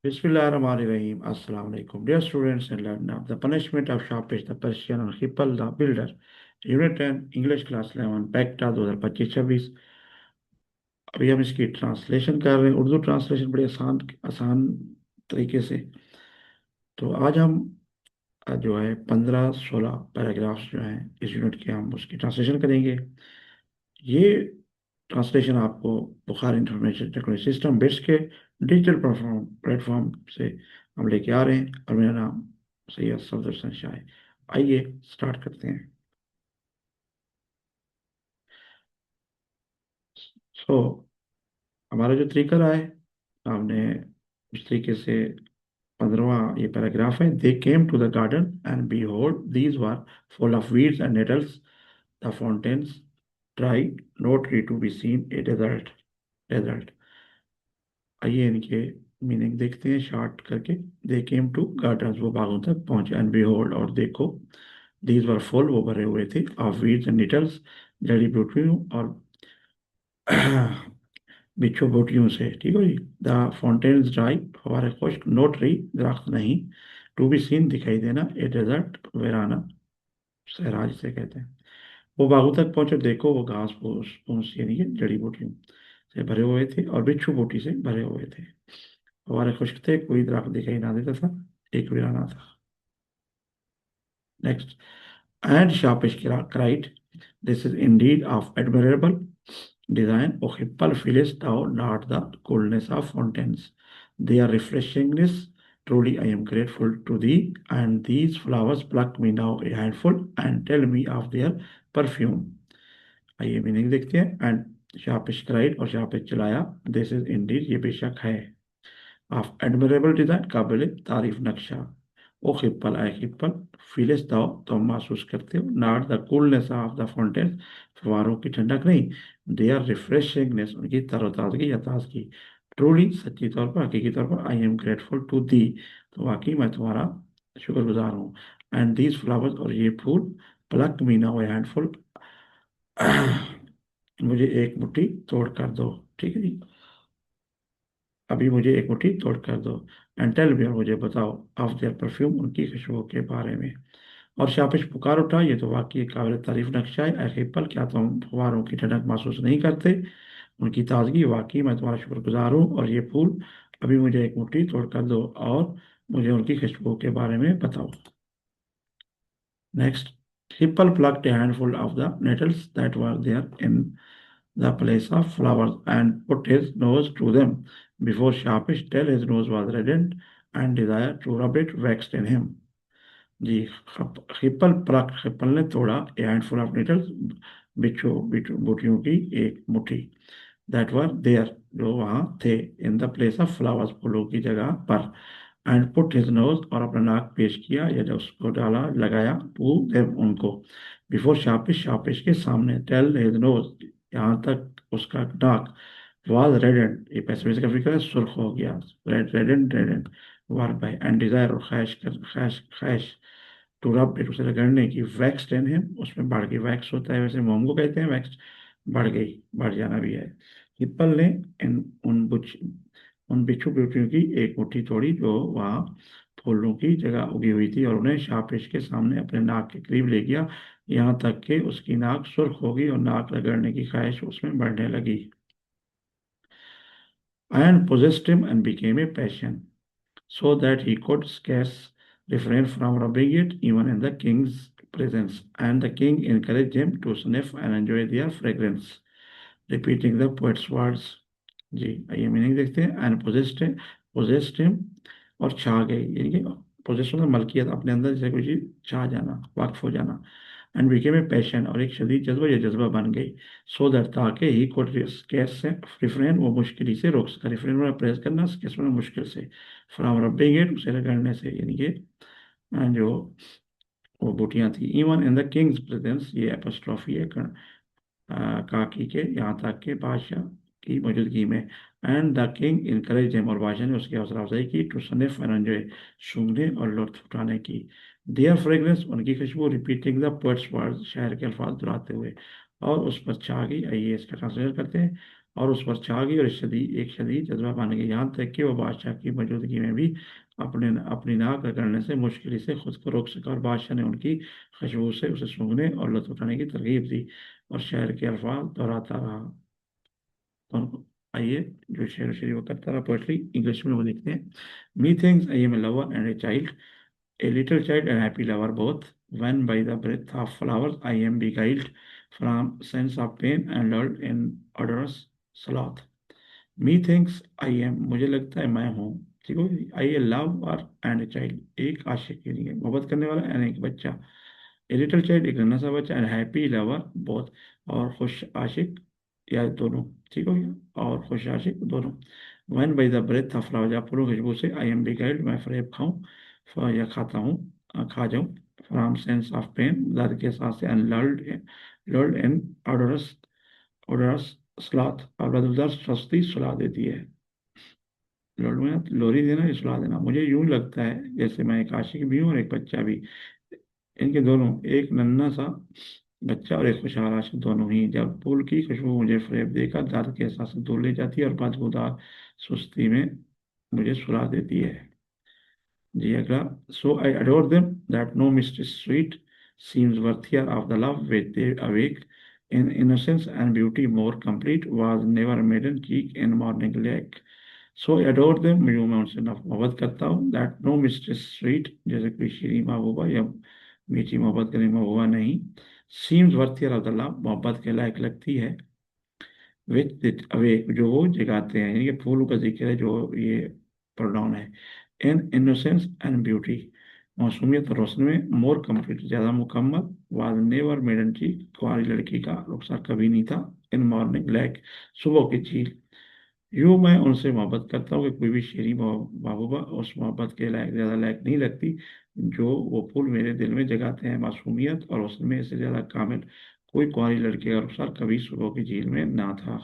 Bismillahirrahmanirrahim. Assalamu alaikum. Dear students and learners, the punishment of sharpish, the Persian and Hippal the builder. Unit 10, English class 11, पैक्टा 2025-26। अभी हम इसकी translation कर रहे हैं, Urdu translation बड़ी आसान आसान तरीके से। तो आज हम जो है 15-16 पैराग्राफ्स जो हैं इस यूनिट के, हम उसकी ट्रांसलेशन करेंगे। ये ट्रांसलेशन आपको Bukhari information technology system bits के डिजिटल प्लेटफॉर्म से हम लेके आ रहे हैं, और मेरा नाम सैयद सफदर हसन शाह है। आइए स्टार्ट करते हैं। सो हमारा जो तरीका रहा है, हमने उस तरीके से 15वां ये पैराग्राफ है। They came to the garden and behold these were full of weeds and nettles, the fountains dry, no tree to be seen, a desert. आइए इनके मीनिंग देखते हैं शॉर्ट करके। दे केम टू गार्डन्स, वो बागों तक पहुंचे। एंड बिहोल्ड, और देखो। दीज वर फुल, वो भरे हुए थे। ऑफ वीड्स एंड निटल्स, जड़ी बूटियों और बिच्छू बूटियों से। ठीक है जी। द फाउंटेन्स ड्राई, फवारे खुश्क। नो ट्री, दरख्त नहीं। टू बी सीन, दिखाई देना। ए डेजर्ट, वीराना, सहरा जिसे कहते हैं। वो बागों तक पहुंचे, देखो वो घास फूस फूस यानी कि जड़ी बूटियों से भरे हुए थे और बिच्छू बूटी से भरे हुए थे। हमारे खुश्क थे, कोई दरख्त दिखाई ना देता था, एक वीराना था। Next. And Sharpish cried, this is indeed of admirable design. O Hippal, feelest thou not the coolness of fountains, their refreshingness? Truly I am grateful to thee, and these flowers pluck me now a handful, and tell me of their perfume. आइए meaning देखते हैं। And Sharpish cried, और शार्पिश चलाया। This is Indeed, ये बेशक है। Of admirable design, काबिल तारीफ नक्शा। ओ खिप्पल, आए खिप्पल। फीलेस दाओ, तुम महसूस करते हो। Not the coolness of the fountain, फवारों की ठंडक नहीं। दे आर रिफ्रेशिंगनेस, उनकी तरोताजगी या ताजगी। ट्रूली, सच्ची तौर पर, हकीकी तौर पर। I am grateful to thee, तो वाकई मैं तुम्हारा शुक्रगुजार हूँ। एंड दीज फ्लावर्स, और ये फूल। प्लक मी नाउ ए हैंडफुल, मुझे एक मुट्ठी तोड़ कर दो। ठीक है जी। अभी मुझे एक मुट्ठी तोड़ कर दो। एंड टेल मी, और मुझे बताओ। ऑफ देयर परफ्यूम, उनकी खुशबू के बारे में। और शापिश पुकार उठा, ये तो वाकई एक काबिल तारीफ नक्शा है। ऐ पल, क्या तुम फुहारों की ठंडक महसूस नहीं करते, उनकी ताजगी? वाकई मैं तुम्हारा शुक्रगुजार हूँ। और ये फूल, अभी मुझे एक मुट्ठी तोड़ कर दो और मुझे उनकी खुशबू के बारे में बताओ। Next. Hippal plucked a handful of the nettles that were there in the place of flowers and put his nose to them. Before Sharpish tell, his nose was reddened, and desire to rub it waxed in him. जी। Hippal pluck, Hippal ने तोड़ा। ए handful of निटल्स, बूटियों की एक मुट्ठी। That were there, जो वहाँ थे। In the place of flowers, फूलों की जगह पर। एंड पुट हिज नोज, और अपना नाक पेश किया या जो उसको डाला लगाया। टू देम, उनको। बिफोर शापिश, शापिश के सामने। टेल हिज नोज, यहाँ तक उसका नाक। वाज रेडेंड, ये पैसिव का फिक्र है, सुर्ख हो गया। रेडेंड वार बाय। एंड डिजायर, और ख्वाहिश कर, ख्वाहिश ख्वाहिश। टू रब इट, उसे रगड़ने की। वैक्स इन हिम, उसमें बढ़ गई। वैक्स होता है वैसे मोम को कहते हैं, वैक्स बढ़ गई, बढ़ जाना भी है। हिप्पल ने इन उन बिच्छू बिच्छू की एक मुट्ठी तोड़ी जो वहाँ फूलों की जगह उगी हुई थी, और उन्हें शापिश के सामने अपने नाक के करीब ले गया, यहाँ तक कि उसकी नाक सुर्ख हो गई और नाक रगड़ने की ख्वाहिश उसमें बढ़ने लगी। And possessed him and became a passion, so that he could scarce refrain from rubbing it even in the king's presence. And the king encouraged him to sniff and enjoy their fragrance, repeating the poet's words. जी, आइए meaning देखते हैं। And possessed him, और छा गई, यानी कि poses मतलब मलकियत, अपने अंदर जैसे कोई चीज छा जाना, वाकफ हो जाना। एंड बिकेम ए पैशन, और एक शदीद जज्बा या जज्बा बन गई। सो दैट, ताकि ही कोड कैस से रिफ्रेन, वो मुश्किल ही से रोक सका। रिफ्रेन मतलब प्रेस करना, कैस मतलब मुश्किल से। फ्रॉम रबिंग इट, उसे रगड़ने से, यानी कि जो वो बूटियां थी। Even in the Kings presence, ये एपोस्ट्रॉफी है काकी के, यहाँ तक के बादशाह की मौजूदगी में। And the king encourage him, और बादशाह ने उसकी हौसला अफजाई की। टू सनिफ एंड एंजॉय, सूंघने और लुत्फ उठाने की। देयर फ्रेग्रेंस, उनकी खुशबू। रिपीटिंग द पोएट्स वर्ड्स, शायर के अल्फाज दोहराते हुए, और उस पर छा गई। आइए इसका ट्रांसलेशन करते हैं। और उस पर छा गई और एक शदीद जज्बा बन गई, यहाँ तक कि वह बादशाह की मौजूदगी में भी अपनी नाक रगड़ने से मुश्किल से खुद को रोक सका, और बादशाह ने उनकी खुशबू से उसे सूंघने और लुत्फ उठाने की तरगीब दी और शहर के अल्फाज दोहराता रहा। तो आइए जो शेर व शायरी वो करता रहा पोएट्री, इंग्लिश में वो देखते हैं। Methinks I am a lover and a child, a little child and happy lover both, when by the breath of flowers I am beguiled from sense of pain and lulled in odorous sloth. Methinks I am, मुझे लगता है मैं हूँ, ठीक हो, आई ए lover and a child, एक आशिक के लिए मोहब्बत करने वाला एंड एक बच्चा, ए लिटिल चाइल्ड एक नन्हा सा बच्चा, एंड हैप्पी लवर बहुत, और खुश आशिक या दोनों, ठीक हो गया, और खुश आशिक दोनों। Won by the breath of flower, जब फूलों की खुशबू से आई एम बिगाइल्ड, मैं फरेब खाऊं या खाता हूँ, खा जाऊं, फ्रॉम सेंस ऑफ पेन, दर्द के साथ से, एंड लर्ल्ड इन ऑडोरस ऑडोरस स्लॉथ, और बदबूदार सस्ती सुला देती है। लर्ल्ड में लोरी देना या सुला देना, मुझे यूं लगता है जैसे मैं एक आशिक भी हूँ और एक बच्चा भी, इनके दोनों, एक नन्हा सा बच्चा और एक खुशहाल आशिक दोनों ही। जब फूल की खुशबू मुझे फरेब देकर दर्द के एहसास से दूर ले जाती है और बदबूदार सुस्ती में मुझे सुला देती है। जी अगला, so I adore them that no mystery sweet seems worthier of the love which they awake in innocence and beauty more complete was never maiden cheek in morning lake. So adore them, जो मैं उनसे मोहब्बत करता हूँ, that no mistress sweet, जैसे कोई शीरी महबूबा या मीठी मोहब्बत करने महबूबा नहीं, सीम्स वर्थियर ऑफ द लव, मोहब्बत के लायक लगती है, विच अवे, जो वो जगाते हैं, यानी कि फूलों का जिक्र है जो ये प्रोनाउन है, इन इनोसेंस एंड ब्यूटी, मासूमियत और रोशनी में, मोर कंप्लीट ज्यादा मुकम्मल, वाज नेवर मेडन की, कुंवारी लड़की का रुखसार कभी नहीं था, इन मॉर्निंग लाइक, सुबह की झील। यूं मैं उनसे मोहब्बत करता हूँ कि कोई भी शेरी महबूबा उस मोहब्बत के लायक ज्यादा लायक नहीं लगती जो वो फूल मेरे दिल में जगाते हैं, मासूमियत और उसमें से ज्यादा कामिल कोई कुंवारी लड़की का रुखसार कभी सुबह की झील में ना था।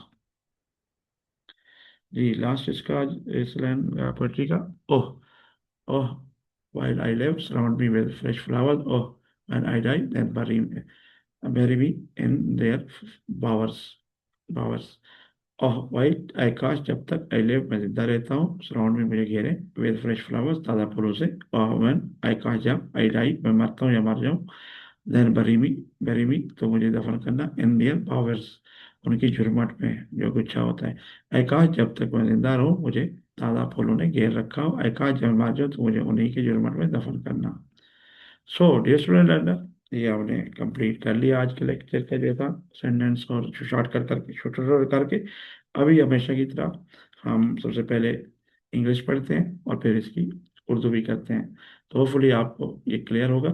जी लास्ट इसका इस लाइन पोएट्री का, ओह ओह while I live surround me with fresh flowers, oh when I die then bury me in their bowers. Oh white I काश, जब तक आई लिव मैं जिंदा रहता हूँ, सराउंड में मुझे घेरे, विद फ्रेश फ्लावर्स ताज़ा फूलों से, ओह व्हेन आई काश, जब आई डाई मैं मरता हूँ या मर जाऊँ, देन बरी मी तो मुझे दफन करना, इन देयर पावर्स उनकी झुरमट में जो गुच्छा होता है, आई काश जब तक मैं जिंदा रहूँ मुझे ताज़ा फूलों ने घेर रखा हो, आई काश जब मैं मर जाऊँ तो मुझे उन्हीं की झुरमट में दफन करना। सो डियर स्टूडेंट लर्नर, ये हमने कंप्लीट कर लिया आज के लेक्चर का जो था, सेंटेंस और शॉर्ट कर करके छोटे करके। अभी हमेशा की तरह हम सबसे पहले इंग्लिश पढ़ते हैं और फिर इसकी उर्दू भी करते हैं, तो होपफुली आपको ये क्लियर होगा।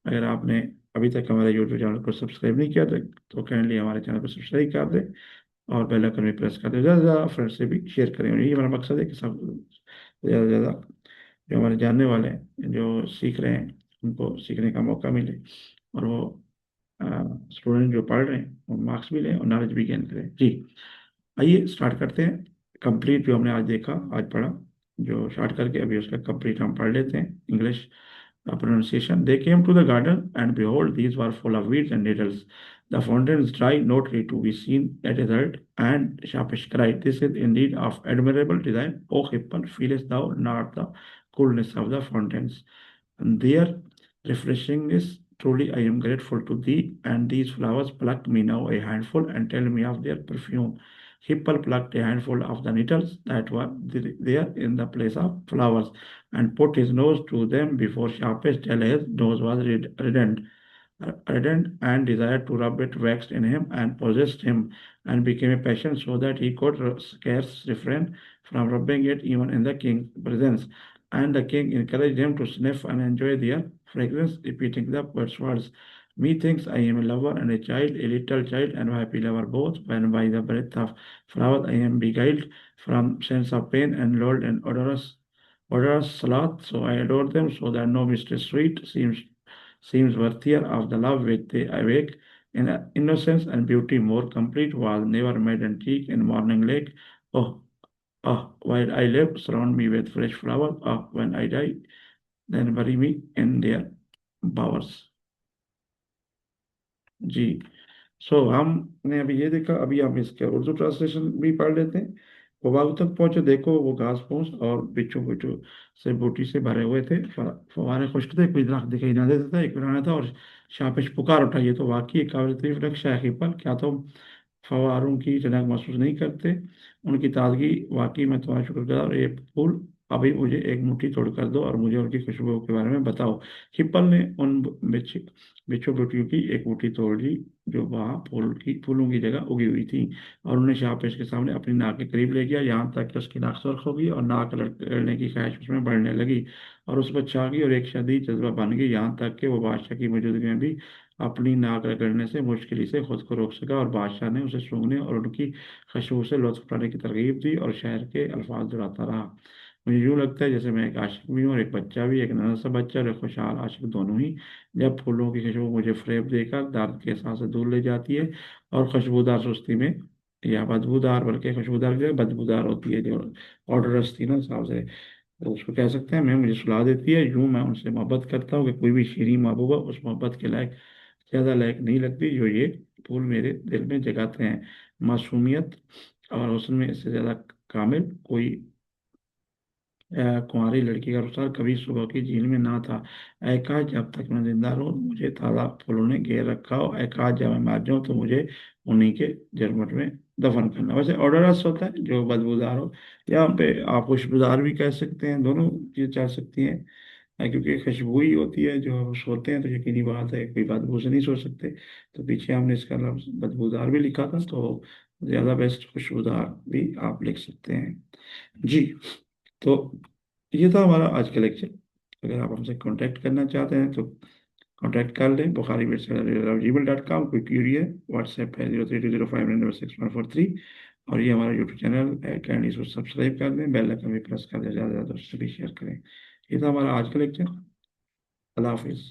अगर आपने अभी तक हमारे यूट्यूब चैनल को सब्सक्राइब नहीं किया तो काइंडली हमारे चैनल को सब्सक्राइब कर दें और बेल आइकन भी प्रेस कर दें, ज़्यादा से ज़्यादा फ्रेंड्स से भी शेयर करें, यही हमारा मकसद है कि सब ज़्यादा से ज़्यादा जो हमारे जानने वाले हैं जो सीख रहे हैं उनको सीखने का मौका मिले, और वो स्टूडेंट जो पढ़ रहे हैं वो मार्क्स भी लें और नॉलेज भी गेन करें। जी आइए स्टार्ट करते हैं। कंप्लीट जो हमने आज देखा, आज पढ़ा, जो स्टार्ट करके अभी उसका कंप्लीट हम पढ़ लेते हैं English pronunciation. They came to the garden, and behold, these were full of weeds and nettles. The fountain is dry, not ready to be seen. A desert, and Shapish cried, this is indeed of admirable design. O Hippal, feelest thou not the coolness of the fountains? And their refreshingness, truly I am grateful to thee. And these flowers pluck me now a handful, and tell me of their perfume. Hippal plucked a handful of the nettles that were there in the place of flowers, and put his nose to them before Sharpish till his nose was reddened, and desired to rub it waxed in him and possessed him, and became a passion so that he could scarce refrain from rubbing it even in the king's presence. And the king encouraged him to sniff and enjoy their fragrance, repeating the poet's words. Methinks I am a lover and a child, a little child and a happy lover both, when by the breath of flowers I am beguiled from sense of pain and lulled in odorous sloth. So I adore them, so that no mystery sweet seems worthier of the love which they awake. In innocence and beauty more complete was never maiden cheek in morning lake. Oh, oh, while I live, surround me with fresh flowers. Oh, when I die, then bury me in their bowers. जी हमने अभी ये देखा, अभी हम इसके Urdu translation भी पढ़ लेते हैं। वो बाग तक पहुंचे, देखो वो घास फूस और बिच्छू बिच्छू से बूटी से भरे हुए थे, फवारे खुश्क थे, कोई दरख्त दिखाई ना देता था, एक वीराना था, और शापिश पुकार उठा, ये तो वाकई एक काबिल तारीफ नक्शा है पल, क्या तुम फवारों की झलक महसूस नहीं करते, उनकी ताजगी, वाकई मैं तुम्हारा शुक्रगुजार, और ये फूल अभी मुझे एक मुट्ठी तोड़ कर दो और मुझे उनकी खुशबू के बारे में बताओ। हिप्पल ने उन बिच्छू बूटियों की एक मुट्ठी तोड़ ली जो वहाँ फूलों की जगह उगी हुई थी, और उन्हें शाहपेश के सामने अपनी नाक के करीब ले गया, यहाँ तक कि उसकी नाक सुर्ख हो गई और नाक लड़ने की ख्वाहिश उसमें बढ़ने लगी, और उस पर छा गई और एक शदीद जज्बा बन गई, यहाँ तक कि वो बादशाह की मौजूदगी में भी अपनी नाक रगड़ने से मुश्किल से खुद को रोक सका, और बादशाह ने उसे सूंघने और उनकी खुशबू से लुत्फ उठाने की तरगीब दी और शहर के अल्फाज दोहराता रहा। मुझे यूँ लगता है जैसे मैं एक आशिक भी हूँ और एक बच्चा भी, एक नन्हा सा बच्चा और एक खुशहाल आशिक दोनों ही। जब फूलों की खुशबू मुझे फ़रेब देकर दर्द के एहसास से दूर ले जाती है, और खुशबूदार सुस्ती में, या बदबूदार, बल्कि खुशबूदार की जगह बदबूदार होती है, जो ऑर्डरस थी ना साहब से, तो उसको कह सकते हैं, मैं मुझे सुला देती है, यूं मैं उनसे मोहब्बत करता हूँ कि कोई भी शीरीं महबूबा उस मोहब्बत के लायक, ज़्यादा लायक नहीं लगती जो ये फूल मेरे दिल में जगाते हैं। मासूमियत और हुस्न में इससे ज़्यादा कामिल कोई कुंवारी लड़की का रुखसार कभी सुबह की झील में ना था। ऐ काश जब तक मैं जिंदा रहूं मुझे ताज़ा फूलों ने घेर रखा हो, ऐ काश जब मैं मर जाऊं तो मुझे उन्हीं के जरमट में दफन करना। वैसे ऑर्डरस होता है जो बदबूदार हो, यहाँ पे आप खुशबूदार भी कह सकते हैं, दोनों चीज़ चल सकती हैं। क्योंकि खुशबू ही होती है, जो हम सोते हैं तो यकीनी बात है कोई बदबू से नहीं सो सकते, तो पीछे हमने इसका लफ्ज बदबूदार भी लिखा था, तो ज़्यादा बेस्ट खुशबूदार भी आप लिख सकते हैं। जी, तो ये था हमारा आज का लेक्चर। अगर आप हमसे कांटेक्ट करना चाहते हैं तो कांटेक्ट कर लें, bukhari@gmail.com, कोई क्यूरी है, व्हाट्सएप है 03205996 143, और ये हमारा यूट्यूब चैनल है, कैंडी इसको सब्सक्राइब कर दें, बेल आइकन भी प्रेस कर दें, ज़्यादा से ज़्यादा दोस्तों से भी शेयर करें। ये था हमारा आज का लेक्चर। अल्लाह हाफिज़।